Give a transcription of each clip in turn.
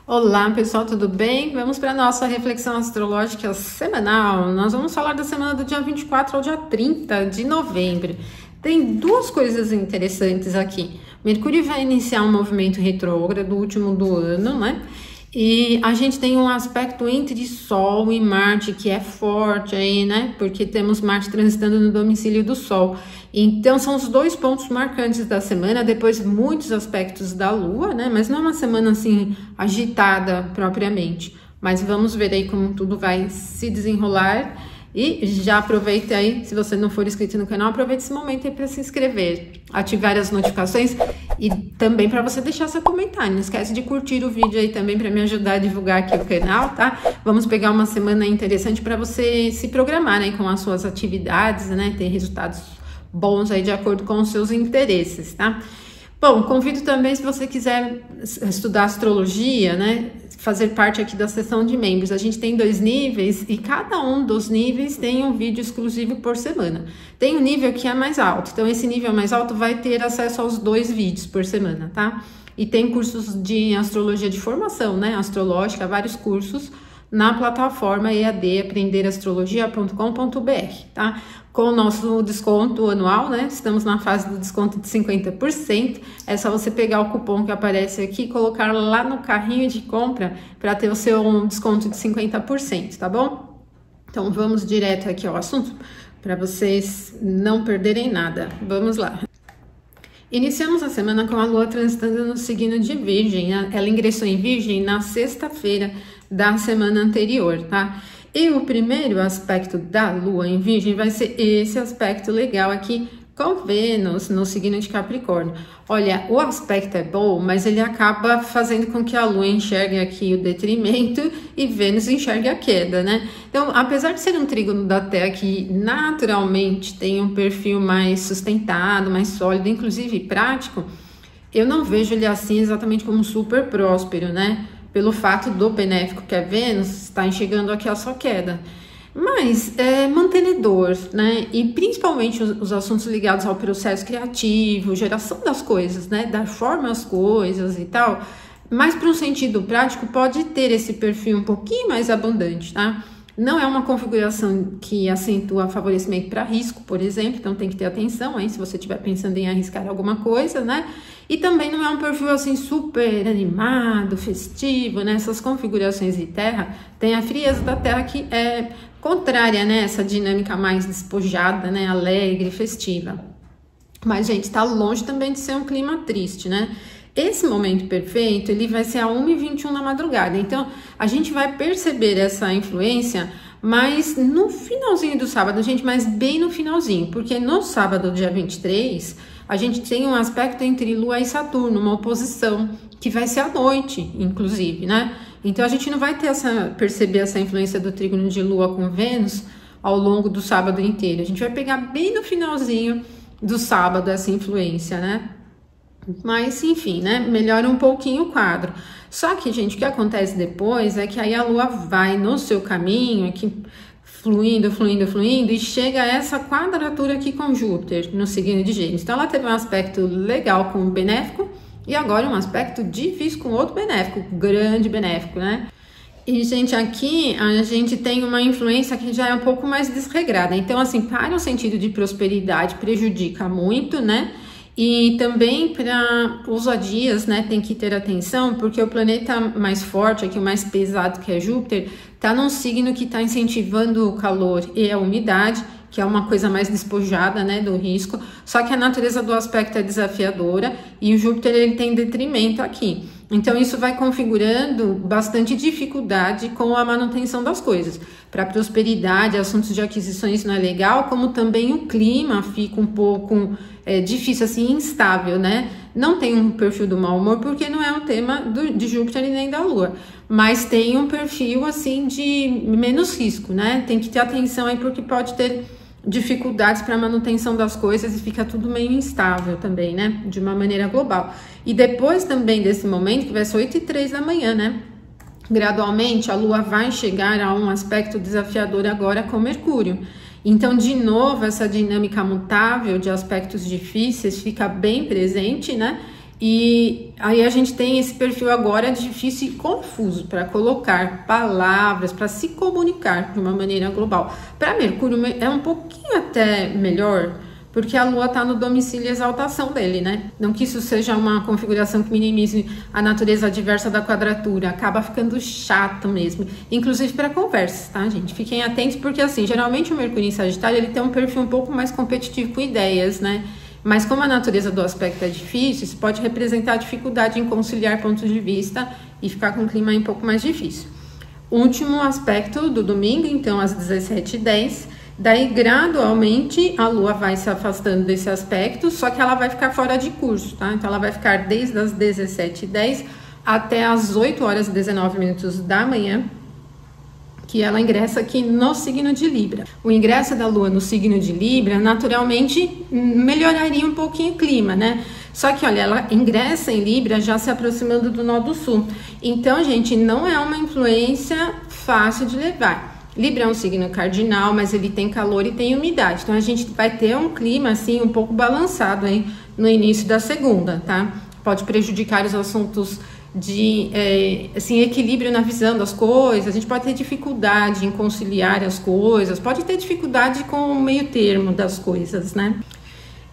Olá pessoal, tudo bem? Vamos para a nossa reflexão astrológica semanal. Nós vamos falar da semana do dia 24 ao dia 30 de novembro. Tem duas coisas interessantes aqui. Mercúrio vai iniciar um movimento retrógrado, último do ano, né? E a gente tem um aspecto entre Sol e Marte que é forte aí, né? Porque temos Marte transitando no domicílio do Sol. Então, são os dois pontos marcantes da semana, depois muitos aspectos da Lua, né? Mas não é uma semana, assim, agitada propriamente. Mas vamos ver aí como tudo vai se desenrolar. E já aproveita aí, se você não for inscrito no canal, aproveite esse momento aí para se inscrever, ativar as notificações e também para você deixar seu comentário. Não esquece de curtir o vídeo aí também para me ajudar a divulgar aqui o canal, tá? Vamos pegar uma semana interessante para você se programar aí com as suas atividades, né? Ter resultados bons aí de acordo com os seus interesses, tá? Bom, convido também, se você quiser estudar astrologia, né, fazer parte aqui da seção de membros. A gente tem 2 níveis e cada um dos níveis tem um vídeo exclusivo por semana. Tem um nível que é mais alto, então esse nível mais alto vai ter acesso aos 2 vídeos por semana, tá? E tem cursos de astrologia de formação, né, astrológica, vários cursos na plataforma EAD aprenderastrologia.com.br, tá? Com o nosso desconto anual, né? Estamos na fase do desconto de 50%. É só você pegar o cupom que aparece aqui e colocar lá no carrinho de compra para ter o seu desconto de 50%, tá bom? Então vamos direto aqui ao assunto para vocês não perderem nada. Vamos lá. Iniciamos a semana com a Lua transitando no signo de Virgem. Ela ingressou em Virgem na sexta-feira da semana anterior, tá? E o primeiro aspecto da Lua em Virgem vai ser esse aspecto legal aqui com Vênus no signo de Capricórnio. Olha, o aspecto é bom, mas ele acaba fazendo com que a Lua enxergue aqui o detrimento e Vênus enxergue a queda, né? Então, apesar de ser um trígono da Terra que naturalmente tem um perfil mais sustentado, mais sólido, inclusive prático, eu não vejo ele assim exatamente como super próspero, né? Pelo fato do benéfico que é Vênus, está enxergando aqui a sua queda. Mas é mantenedor, né? E principalmente os assuntos ligados ao processo criativo, geração das coisas, né? Dar forma às coisas e tal. Mas para um sentido prático, pode ter esse perfil um pouquinho mais abundante, tá? Não é uma configuração que acentua favorecimento para risco, por exemplo, então tem que ter atenção aí se você estiver pensando em arriscar alguma coisa, né? E também não é um perfil assim super animado, festivo, né? Essas configurações de terra, tem a frieza da terra que é contrária, né? Essa dinâmica mais despojada, né? Alegre, festiva. Mas, gente, tá longe também de ser um clima triste, né? Esse momento perfeito, ele vai ser a 1h21 da madrugada. Então, a gente vai perceber essa influência, mas no finalzinho do sábado, gente, mas bem no finalzinho. Porque no sábado, dia 23, a gente tem um aspecto entre Lua e Saturno, uma oposição, que vai ser à noite, inclusive, né? Então, a gente não vai ter perceber essa influência do trígono de Lua com Vênus ao longo do sábado inteiro. A gente vai pegar bem no finalzinho do sábado essa influência, né? Mas, enfim, né? Melhora um pouquinho o quadro. Só que, gente, o que acontece depois é que aí a Lua vai no seu caminho, aqui, fluindo, e chega a essa quadratura aqui com Júpiter, no signo de Gêmeos. Então, ela teve um aspecto legal com o benéfico e agora um aspecto difícil com outro benéfico, grande benéfico, né? E, gente, aqui a gente tem uma influência que já é um pouco mais desregrada. Então, assim, para o sentido de prosperidade, prejudica muito, né? E também para ousadias, né, tem que ter atenção, porque o planeta mais forte, aqui o mais pesado, que é Júpiter, tá num signo que está incentivando o calor e a umidade, que é uma coisa mais despojada, né, do risco, só que a natureza do aspecto é desafiadora e o Júpiter, ele tem detrimento aqui. Então, isso vai configurando bastante dificuldade com a manutenção das coisas. Para prosperidade, assuntos de aquisições não é legal, como também o clima fica um pouco difícil, assim, instável, né? Não tem um perfil do mau humor, porque não é um tema de Júpiter e nem da Lua. Mas tem um perfil, assim, de menos risco, né? Tem que ter atenção aí, porque pode ter dificuldades para a manutenção das coisas e fica tudo meio instável também, né? De uma maneira global. E depois também desse momento, que vai ser 8h03 da manhã, né? Gradualmente, a Lua vai chegar a um aspecto desafiador agora com Mercúrio. Então, de novo, essa dinâmica mutável de aspectos difíceis fica bem presente, né? E aí a gente tem esse perfil agora difícil e confuso para colocar palavras, para se comunicar de uma maneira global. Para Mercúrio é um pouquinho até melhor, porque a Lua está no domicílio e exaltação dele, né? Não que isso seja uma configuração que minimize a natureza adversa da quadratura, acaba ficando chato mesmo, inclusive para conversas, tá, gente? Fiquem atentos, porque assim, geralmente o Mercúrio em Sagitário, ele tem um perfil um pouco mais competitivo com ideias, né? Mas como a natureza do aspecto é difícil, isso pode representar dificuldade em conciliar pontos de vista e ficar com um clima um pouco mais difícil. Último aspecto do domingo, então, às 17h10, daí gradualmente a Lua vai se afastando desse aspecto, só que ela vai ficar fora de curso, tá? Então ela vai ficar desde as 17h10 até as 8h19 da manhã, que ela ingressa aqui no signo de Libra. O ingresso da Lua no signo de Libra, naturalmente, melhoraria um pouquinho o clima, né? Só que, olha, ela ingressa em Libra já se aproximando do nó do sul. Então, gente, não é uma influência fácil de levar. Libra é um signo cardinal, mas ele tem calor e tem umidade. Então, a gente vai ter um clima, assim, um pouco balançado aí no início da segunda, tá? Pode prejudicar os assuntos de assim, equilíbrio na visão das coisas. A gente pode ter dificuldade em conciliar as coisas, pode ter dificuldade com o meio termo das coisas, né?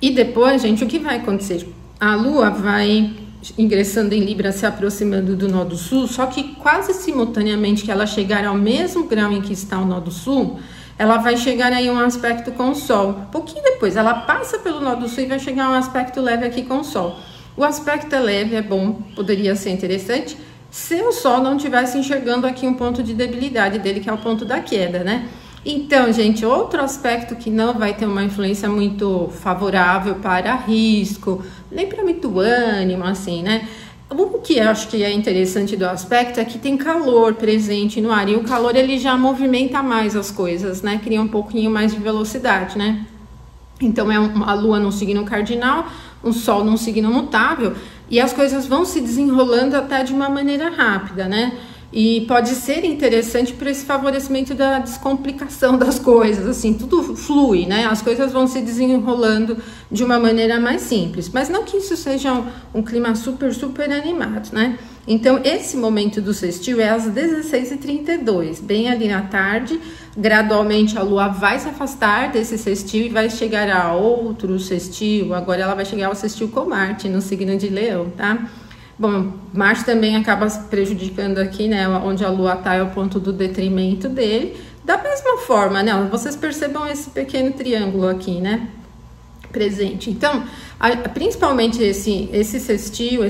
E depois, gente, o que vai acontecer? A Lua vai ingressando em Libra, se aproximando do nó do sul, só que quase simultaneamente que ela chegar ao mesmo grau em que está o nó do sul, ela vai chegar aí um aspecto com o Sol. Um pouquinho depois, ela passa pelo nó do sul e vai chegar um aspecto leve aqui com o Sol. O aspecto é leve, é bom, poderia ser interessante, se o Sol não estivesse enxergando aqui um ponto de debilidade dele, que é o ponto da queda, né? Então, gente, outro aspecto que não vai ter uma influência muito favorável para risco, nem para muito ânimo, assim, né? O que eu acho que é interessante do aspecto é que tem calor presente no ar, e o calor ele já movimenta mais as coisas, né? Cria um pouquinho mais de velocidade, né? Então, é a Lua num signo cardinal, um Sol num signo mutável, e as coisas vão se desenrolando até de uma maneira rápida, né? E pode ser interessante para esse favorecimento da descomplicação das coisas, assim, tudo flui, né? As coisas vão se desenrolando de uma maneira mais simples, mas não que isso seja um clima super animado, né? Então, esse momento do sextil é às 16h32, bem ali na tarde. Gradualmente a Lua vai se afastar desse sextil e vai chegar a outro sextil. Agora ela vai chegar ao sextil com Marte no signo de Leão, tá? Bom, Marte também acaba prejudicando aqui, né? Onde a Lua tá é o ponto do detrimento dele. Da mesma forma, né? Vocês percebam esse pequeno triângulo aqui, né? Presente. Então, principalmente esse sextil,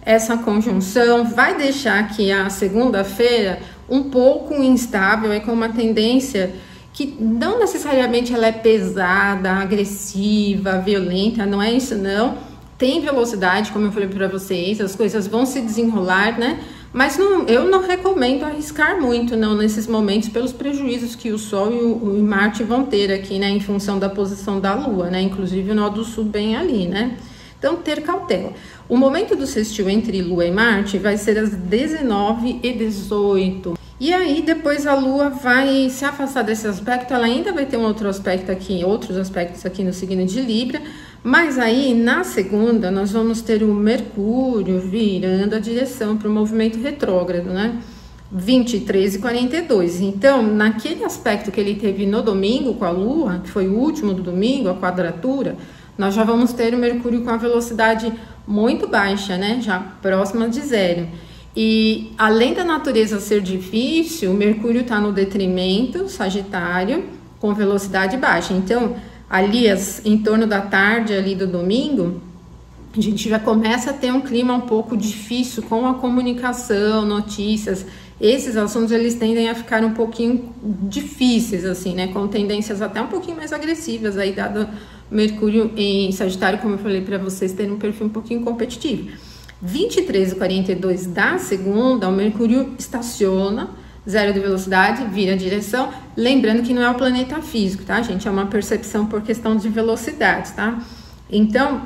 essa conjunção vai deixar que a segunda-feira um pouco instável, com uma tendência que não necessariamente ela é pesada, agressiva, violenta, não é isso não. Tem velocidade, como eu falei para vocês, as coisas vão se desenrolar, né? Mas eu não recomendo arriscar muito, não, nesses momentos, pelos prejuízos que o Sol e o Marte vão ter aqui, né? Em função da posição da Lua, né? Inclusive o nó do sul bem ali, né? Então, ter cautela. O momento do sextil entre Lua e Marte vai ser às 19h18. E aí, depois a Lua vai se afastar desse aspecto, ela ainda vai ter um outro aspecto aqui, outros aspectos aqui no signo de Libra, mas aí, na segunda, nós vamos ter o Mercúrio virando a direção para o movimento retrógrado, né? 23h42. Então, naquele aspecto que ele teve no domingo com a Lua, que foi o último do domingo, a quadratura, nós já vamos ter o Mercúrio com a velocidade muito baixa, né? Já próxima de zero. E além da natureza ser difícil, o Mercúrio está no detrimento, Sagitário, com velocidade baixa. Então, ali em torno da tarde ali do domingo, a gente já começa a ter um clima um pouco difícil com a comunicação, notícias. Esses assuntos, eles tendem a ficar um pouquinho difíceis, assim, né? Com tendências até um pouquinho mais agressivas, aí dado Mercúrio em Sagitário, como eu falei para vocês, ter um perfil um pouquinho competitivo. 23h42 da segunda, o Mercúrio estaciona, zero de velocidade, vira a direção. Lembrando que não é o planeta físico, tá, gente? É uma percepção por questão de velocidade, tá? Então,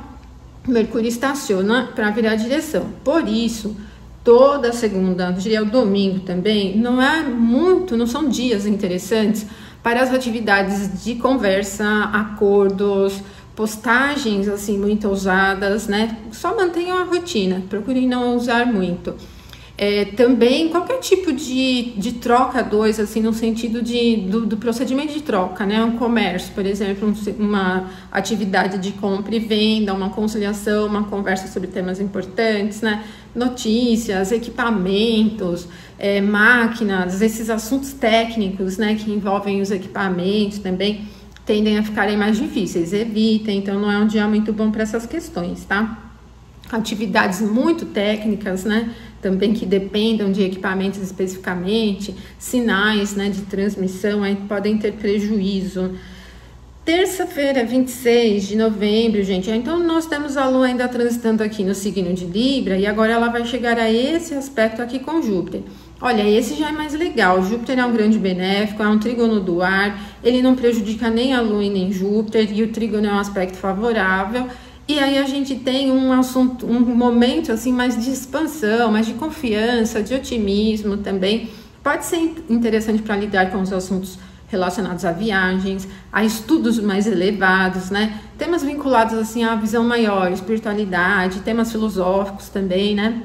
Mercúrio estaciona para virar a direção. Por isso, toda segunda, diria o domingo também, não são dias interessantes para as atividades de conversa, acordos, postagens assim muito ousadas, né? Só mantenham a rotina, procurem não usar muito. Também qualquer tipo de troca dois, assim, no sentido do procedimento de troca, né? Um comércio, por exemplo, uma atividade de compra e venda, uma conciliação, uma conversa sobre temas importantes, né? Notícias, equipamentos, máquinas, esses assuntos técnicos, né? Que envolvem os equipamentos também tendem a ficarem mais difíceis. Evitem, então não é um dia muito bom para essas questões, tá? Atividades muito técnicas, né? Também que dependam de equipamentos especificamente, sinais, né, de transmissão, aí podem ter prejuízo. Terça-feira, 26 de novembro, gente, então nós temos a Lua ainda transitando aqui no signo de Libra e agora ela vai chegar a esse aspecto aqui com Júpiter. Olha, esse já é mais legal. Júpiter é um grande benéfico, é um trígono do ar, ele não prejudica nem a Lua e nem Júpiter, e o trígono é um aspecto favorável. E aí a gente tem um assunto, um momento assim mais de expansão, mais de confiança, de otimismo também. Pode ser interessante para lidar com os assuntos relacionados a viagens, a estudos mais elevados, né? Temas vinculados assim à visão maior, espiritualidade, temas filosóficos também, né?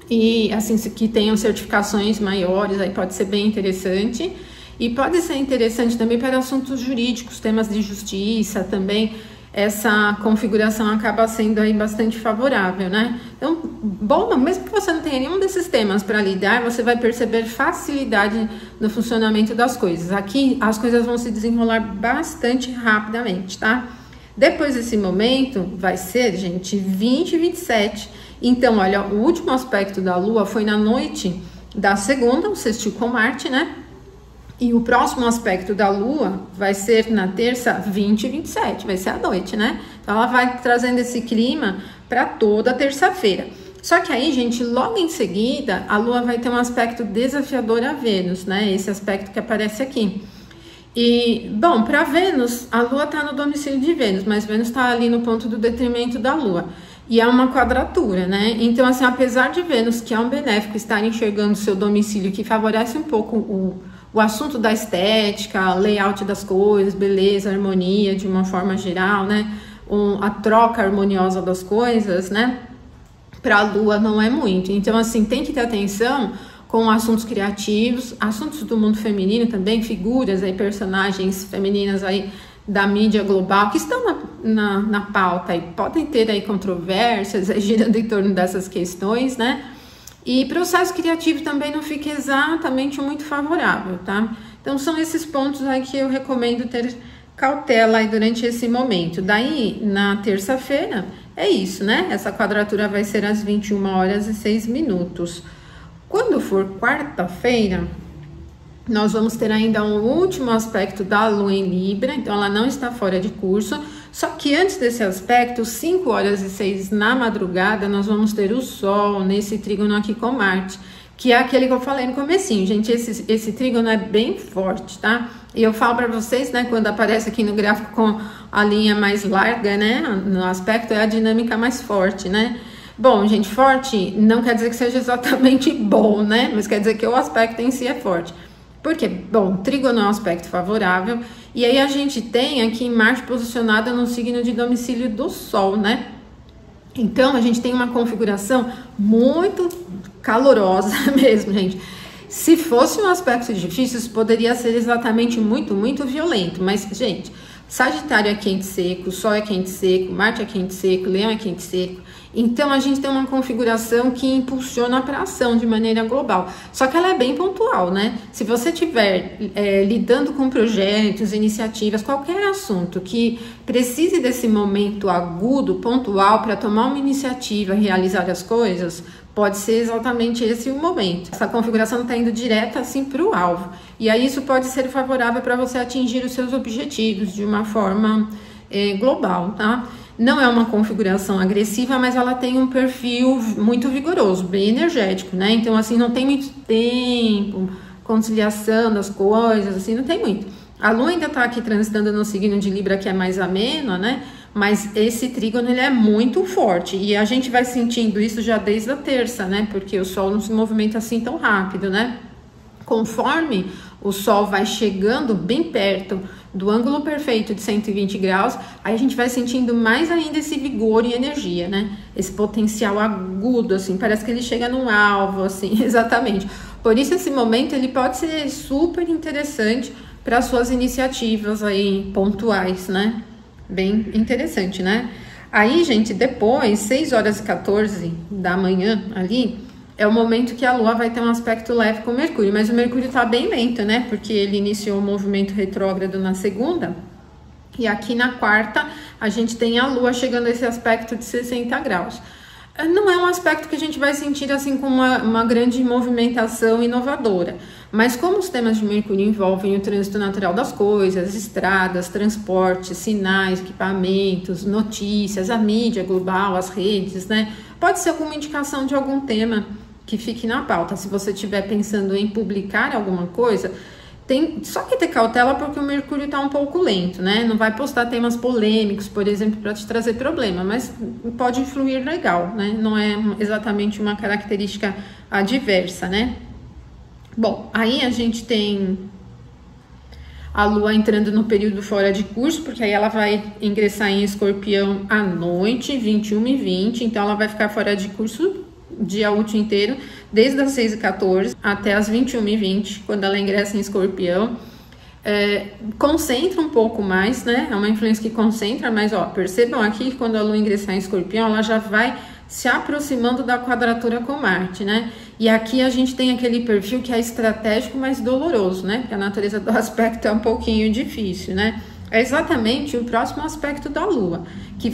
E assim que tenham certificações maiores, aí pode ser bem interessante. E pode ser interessante também para assuntos jurídicos, temas de justiça também. Essa configuração acaba sendo aí bastante favorável, né? Então, bom, mesmo que você não tenha nenhum desses temas para lidar, você vai perceber facilidade no funcionamento das coisas. Aqui, as coisas vão se desenrolar bastante rapidamente, tá? Depois desse momento, vai ser, gente, 20 e 27. Então, olha, o último aspecto da Lua foi na noite da segunda, o sextil com Marte, né? E o próximo aspecto da Lua vai ser na terça 20 e 27, vai ser à noite, né? Então ela vai trazendo esse clima para toda terça-feira. Só que aí, gente, logo em seguida, a Lua vai ter um aspecto desafiador a Vênus, né? Esse aspecto que aparece aqui. E, bom, para Vênus, a Lua está no domicílio de Vênus, mas Vênus está ali no ponto do detrimento da Lua. E é uma quadratura, né? Então, assim, apesar de Vênus, que é um benéfico, estar enxergando o seu domicílio, que favorece um pouco o assunto da estética, layout das coisas, beleza, harmonia de uma forma geral, né? A troca harmoniosa das coisas, né? Para a Lua não é muito. Então, assim, tem que ter atenção com assuntos criativos, assuntos do mundo feminino também, figuras aí, personagens femininas aí da mídia global que estão na pauta e podem ter aí controvérsias girando em torno dessas questões, né? E processo criativo também não fica exatamente muito favorável, tá? Então são esses pontos aí que eu recomendo ter cautela aí durante esse momento. Daí, na terça-feira, é isso, né? Essa quadratura vai ser às 21 horas e 6 minutos. Quando for quarta-feira, nós vamos ter ainda um último aspecto da Lua em Libra, então ela não está fora de curso, só que antes desse aspecto, 5 horas e 6 na madrugada, nós vamos ter o Sol nesse trígono aqui com Marte, que é aquele que eu falei no comecinho, gente, esse trígono é bem forte, tá? E eu falo para vocês, né, quando aparece aqui no gráfico com a linha mais larga, né, no aspecto é a dinâmica mais forte, né? Bom, gente, forte não quer dizer que seja exatamente bom, né, mas quer dizer que o aspecto em si é forte. Porque, bom, trígono é um aspecto favorável, e aí a gente tem aqui Marte posicionada no signo de domicílio do Sol, né? Então, a gente tem uma configuração muito calorosa mesmo, gente. Se fosse um aspecto difícil, isso poderia ser exatamente muito violento, mas, gente, Sagitário é quente seco, Sol é quente seco, Marte é quente seco, Leão é quente seco. Então, a gente tem uma configuração que impulsiona para a ação de maneira global. Só que ela é bem pontual, né? Se você estiver lidando com projetos, iniciativas, qualquer assunto que precise desse momento agudo, pontual, para tomar uma iniciativa, realizar as coisas, pode ser exatamente esse o momento. Essa configuração está indo direta assim para o alvo. E aí isso pode ser favorável para você atingir os seus objetivos de uma forma global, tá? Não é uma configuração agressiva, mas ela tem um perfil muito vigoroso, bem energético, né? Então, assim, não tem muito tempo, conciliação das coisas, assim, não tem muito. A Lua ainda tá aqui transitando no signo de Libra, que é mais ameno, né? Mas esse trígono, ele é muito forte. E a gente vai sentindo isso já desde a terça, né? Porque o Sol não se movimenta assim tão rápido, né? Conforme o Sol vai chegando bem perto do ângulo perfeito de 120 graus, aí a gente vai sentindo mais ainda esse vigor e energia, né? Esse potencial agudo, assim, parece que ele chega num alvo, assim, exatamente. Por isso, esse momento, ele pode ser super interessante para suas iniciativas aí pontuais, né? Bem interessante, né? Aí, gente, depois, 6h14 da manhã ali, é o momento que a Lua vai ter um aspecto leve com o Mercúrio, mas o Mercúrio tá bem lento, né? Porque ele iniciou o movimento retrógrado na segunda, e aqui na quarta a gente tem a Lua chegando a esse aspecto de 60 graus. Não é um aspecto que a gente vai sentir assim com uma grande movimentação inovadora, mas como os temas de Mercúrio envolvem o trânsito natural das coisas, estradas, transportes, sinais, equipamentos, notícias, a mídia global, as redes, né? Pode ser alguma indicação de algum tema que fique na pauta. Se você estiver pensando em publicar alguma coisa, tem só que ter cautela porque o Mercúrio está um pouco lento, né? Não vai postar temas polêmicos, por exemplo, para te trazer problema, mas pode influir legal, né? Não é exatamente uma característica adversa, né? Bom, aí a gente tem a Lua entrando no período fora de curso, porque aí ela vai ingressar em Escorpião à noite, 21h20, então ela vai ficar fora de curso dia útil inteiro, desde as 6h14 até as 21h20, quando ela ingressa em Escorpião. Concentra um pouco mais, né? É uma influência que concentra, mas ó, percebam aqui que quando a Lua ingressar em Escorpião, ela já vai se aproximando da quadratura com Marte, né? E aqui a gente tem aquele perfil que é estratégico, mas doloroso, né? Porque a natureza do aspecto é um pouquinho difícil, né? É exatamente o próximo aspecto da Lua,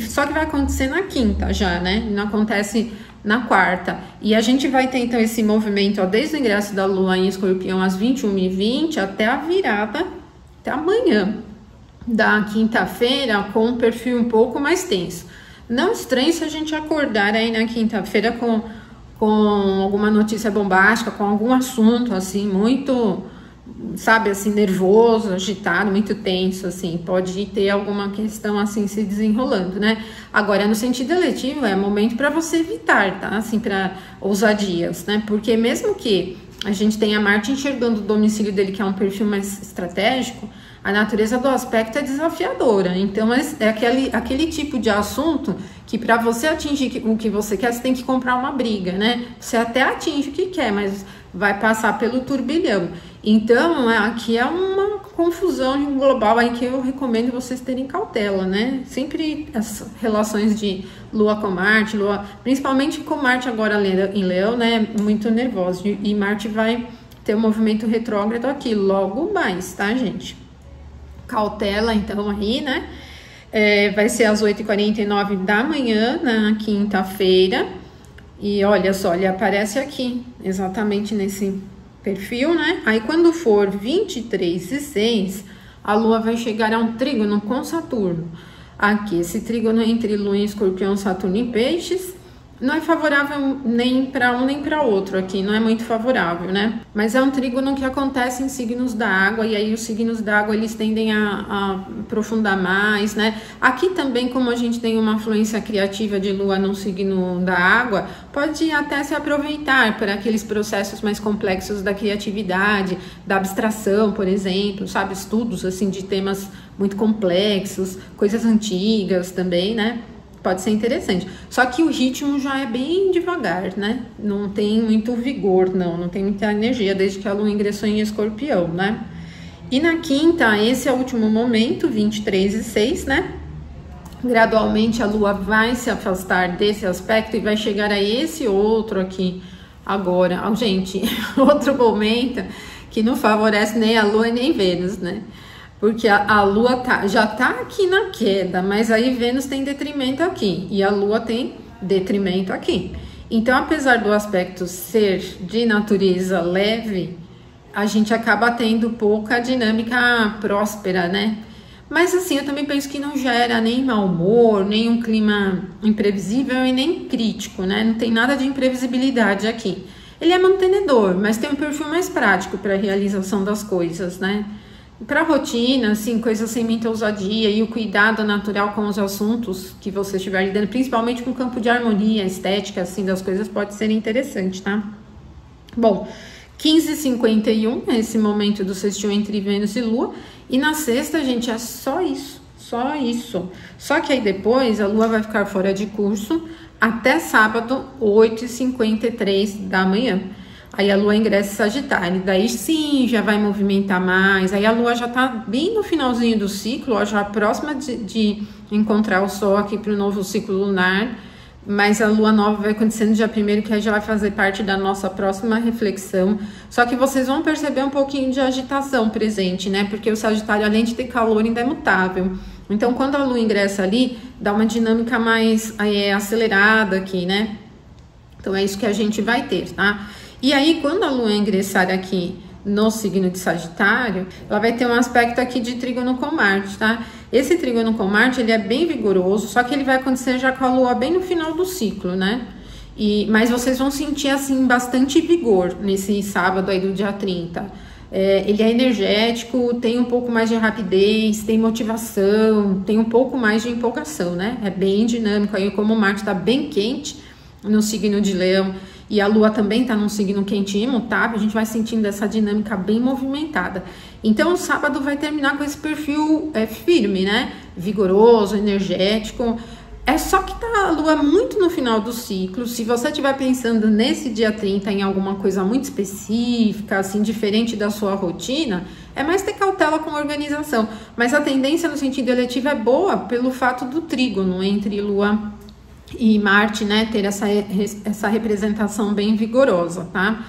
só que vai acontecer na quinta já, né? Não acontece na quarta. E a gente vai ter então esse movimento, ó, desde o ingresso da Lua em Escorpião às 21h20 até a virada, até amanhã da quinta-feira, com um perfil um pouco mais tenso. Não estranhe se a gente acordar aí na quinta-feira com alguma notícia bombástica, com algum assunto assim muito, sabe, assim, nervoso, agitado, muito tenso, assim, pode ter alguma questão assim se desenrolando, né? Agora, no sentido eletivo, é momento para você evitar, tá? Assim, para ousadias, né? Porque mesmo que a gente tenha Marte enxergando o domicílio dele, que é um perfil mais estratégico, a natureza do aspecto é desafiadora. Então, é aquele tipo de assunto que para você atingir o que você quer, você tem que comprar uma briga, né? Você até atinge o que quer, mas vai passar pelo turbilhão. Então, aqui é uma confusão global aí que eu recomendo vocês terem cautela, né? Sempre as relações de Lua com Marte, Lua, principalmente com Marte agora em Leão, né? Muito nervoso. E Marte vai ter um movimento retrógrado aqui logo mais, tá, gente? Cautela, então, aí, né? Vai ser às 8h49 da manhã, na quinta-feira. E olha só, ele aparece aqui, exatamente nesse perfil, né? Aí, quando for 23h06, a Lua vai chegar a um trígono com Saturno. Aqui, esse trígono entre Lua em Escorpião, Saturno em Peixes, não é favorável nem para um nem para outro aqui, não é muito favorável, né? Mas é um trígono que acontece em signos da água, e aí os signos da água, eles tendem a aprofundar mais, né? Aqui também, como a gente tem uma influência criativa de Lua no signo da água, pode até se aproveitar para aqueles processos mais complexos da criatividade, da abstração, por exemplo, sabe? Estudos, assim, de temas muito complexos, coisas antigas também, né? Pode ser interessante. Só que o ritmo já é bem devagar, né? Não tem muito vigor, não tem muita energia desde que a Lua ingressou em Escorpião, né? E na quinta, esse é o último momento, 23h06, né? Gradualmente a Lua vai se afastar desse aspecto e vai chegar a esse outro aqui agora. Gente, outro momento que não favorece nem a Lua nem Vênus, né? Porque a Lua já tá aqui na queda, mas aí Vênus tem detrimento aqui e a Lua tem detrimento aqui. Então, apesar do aspecto ser de natureza leve, a gente acaba tendo pouca dinâmica próspera, né? Mas assim, eu também penso que não gera nem mau humor, nem um clima imprevisível e nem crítico, né? Não tem nada de imprevisibilidade aqui. Ele é mantenedor, mas tem um perfil mais prático para a realização das coisas, né? Para rotina, assim, coisas sem muita ousadia e o cuidado natural com os assuntos que você estiver lidando, principalmente com o campo de harmonia, estética, assim, das coisas, pode ser interessante, tá? Bom, 15h51, esse momento do sextil entre Vênus e Lua. E na sexta, gente, é só isso. Só isso. Só que aí depois a Lua vai ficar fora de curso até sábado, 8h53 da manhã. Aí a Lua ingressa em Sagitário, daí sim já vai movimentar mais. Aí a Lua já tá bem no finalzinho do ciclo, ó, já próxima de encontrar o Sol aqui para o novo ciclo lunar. Mas a Lua nova vai acontecer no dia 1º, que aí já vai fazer parte da nossa próxima reflexão. Só que vocês vão perceber um pouquinho de agitação presente, né? Porque o Sagitário, além de ter calor, ainda é mutável. Então, quando a Lua ingressa ali, dá uma dinâmica mais acelerada aqui, né? Então, é isso que a gente vai ter, tá? E aí, quando a Lua ingressar aqui no signo de Sagitário, ela vai ter um aspecto aqui de trígono com Marte, tá? Esse trígono com Marte, ele é bem vigoroso, só que ele vai acontecer já com a Lua bem no final do ciclo, né? Mas vocês vão sentir, assim, bastante vigor nesse sábado aí do dia 30. Ele é energético, tem um pouco mais de rapidez, tem motivação, tem um pouco mais de empolgação, né? É bem dinâmico aí, como o Marte tá bem quente no signo de Leão, e a Lua também tá num signo quentinho, imutável, a gente vai sentindo essa dinâmica bem movimentada. Então, o sábado vai terminar com esse perfil firme, né? Vigoroso, energético. É só que tá a Lua muito no final do ciclo. Se você estiver pensando nesse dia 30 em alguma coisa muito específica, assim, diferente da sua rotina, é mais ter cautela com a organização. Mas a tendência no sentido eletivo é boa pelo fato do trígono entre Lua e Marte, né, ter essa representação bem vigorosa, tá?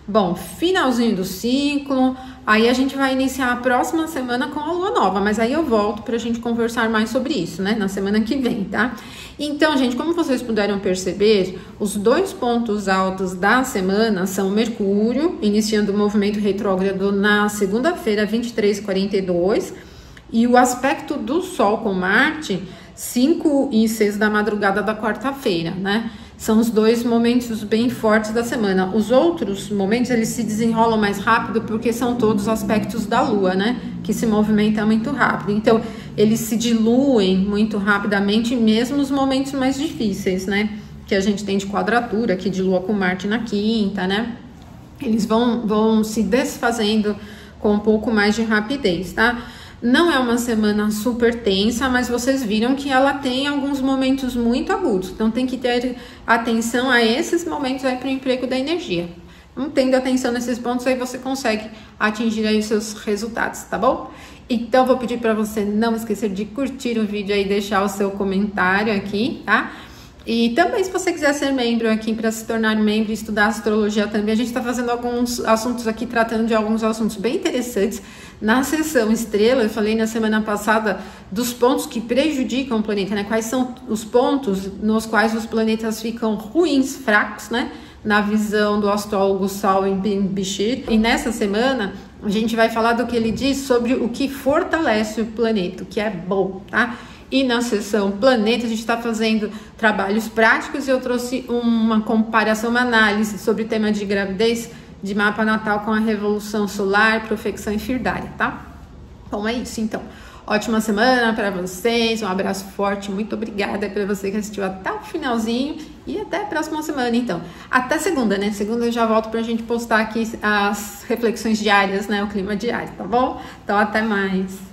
Bom, finalzinho do ciclo, aí a gente vai iniciar a próxima semana com a Lua Nova, mas aí eu volto pra gente conversar mais sobre isso, né, na semana que vem, tá? Então, gente, como vocês puderam perceber, os dois pontos altos da semana são Mercúrio, iniciando o movimento retrógrado na segunda-feira, 23h42, e o aspecto do Sol com Marte, 5h06 da madrugada da quarta-feira, né? São os dois momentos bem fortes da semana. Os outros momentos, eles se desenrolam mais rápido porque são todos aspectos da Lua, né? Que se movimenta muito rápido. Então, eles se diluem muito rapidamente, mesmo nos momentos mais difíceis, né? Que a gente tem de quadratura aqui de Lua com Marte na quinta, né? Eles vão se desfazendo com um pouco mais de rapidez, tá? Não é uma semana super tensa, mas vocês viram que ela tem alguns momentos muito agudos. Então, tem que ter atenção a esses momentos aí para o emprego da energia. Não tendo atenção nesses pontos, aí você consegue atingir aí os seus resultados, tá bom? Então, vou pedir para você não esquecer de curtir o vídeo aí e deixar o seu comentário aqui, tá? E também, se você quiser ser membro aqui, para se tornar membro e estudar astrologia também, a gente está fazendo alguns assuntos aqui, tratando de alguns assuntos bem interessantes. Na sessão estrela, eu falei na semana passada dos pontos que prejudicam o planeta, né? Quais são os pontos nos quais os planetas ficam ruins, fracos, né? Na visão do astrólogo Saul Bin-Bashir. E nessa semana, a gente vai falar do que ele diz sobre o que fortalece o planeta, o que é bom, tá? E na sessão Planeta, a gente está fazendo trabalhos práticos e eu trouxe uma comparação, uma análise sobre o tema de gravidez de mapa natal com a revolução solar, profecção e firdária, tá? Bom, é isso então. Ótima semana para vocês, um abraço forte, muito obrigada para você que assistiu até o finalzinho e até a próxima semana então. Até segunda, né? Segunda eu já volto pra gente postar aqui as reflexões diárias, né? O clima diário, tá bom? Então até mais.